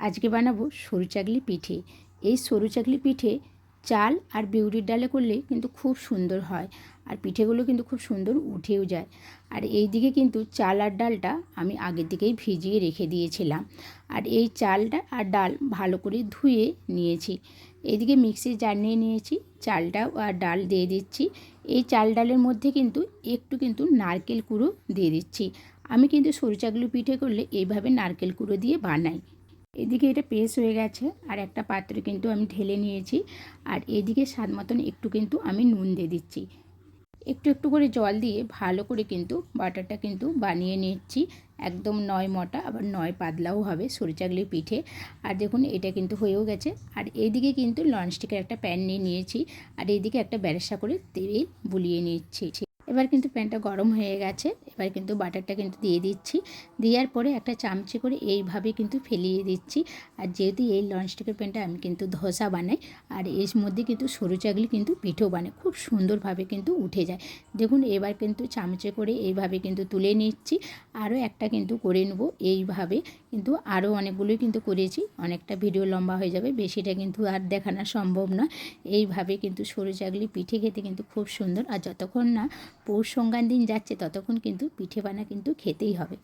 আজকে বানাবো সরু চাকলি পিঠে। এই সরু চাকলি পিঠে চাল আর বিউলির ডালে করলে কিন্তু খুব সুন্দর হয়, আর পিঠেগুলো কিন্তু খুব সুন্দর উঠেও যায়। আর এই দিকে কিন্তু চাল আর ডালটা আমি আগের দিকেই ভিজিয়ে রেখে দিয়েছিলাম, আর এই চালটা আর ডাল ভালো করে ধুয়ে নিয়েছি। এইদিকে মিক্সির জার নিয়ে নিয়েছি, চালটা আর ডাল দিয়ে দিচ্ছি। এই চাল ডালের মধ্যে কিন্তু একটু নারকেল কুড়ো দিয়ে দিচ্ছি। আমি কিন্তু সরু চাকলি পিঠে করলে এইভাবে নারকেল কুড়ো দিয়ে বানাই। এদিকে এটা পেস্ট হয়ে গেছে, আর একটা পাত্রে কিন্তু আমি ঢেলে নিয়েছি। আর এদিকে স্বাদ মতন একটু কিন্তু আমি নুন দিয়ে দিচ্ছি। একটু করে জল দিয়ে ভালো করে কিন্তু বাটারটা কিন্তু বানিয়ে নিচ্ছি। একদম নয় মোটা আবার নয় পাতলাও হবে সরু চাকলি পিঠে। আর দেখুন এটা কিন্তু হয়েও গেছে। আর এইদিকে কিন্তু ননস্টিকের একটা প্যান নিয়ে নিয়েছি, আর এইদিকে একটা বেরেসা করে তেল বুলিয়ে নিচ্ছি। এবার কিন্তু প্যানটা গরম হয়ে গেছে। এবার কিন্তু বাটারটা কিন্তু দিয়ে দিচ্ছি। দেওয়ার পরে একটা চামচে করে এইভাবে কিন্তু ফেলিয়ে দিচ্ছি। আর যেহেতু এই ননস্টিকের প্যানটা আমি কিন্তু ধোসা বানাই, আর এর মধ্যে কিন্তু সরু চাকলি কিন্তু পিঠেও বানাই, খুব সুন্দরভাবে কিন্তু উঠে যায়। দেখুন এবার কিন্তু চামচে করে এইভাবে কিন্তু তুলে নিচ্ছি। আরও একটা কিন্তু করে নেব এইভাবে। কিন্তু আরও অনেকগুলোই কিন্তু করেছি, অনেকটা ভিডিও লম্বা হয়ে যাবে, বেশিটা কিন্তু আর দেখানো সম্ভব নয়। এইভাবে কিন্তু সরু চাকলি পিঠে খেতে কিন্তু খুব সুন্দর। আর যতক্ষণ না পৌষ সংক্রান্তি দিন যাচ্ছে ততক্ষণ কিন্তু পিঠে বানা কিন্তু খেতেই হবে।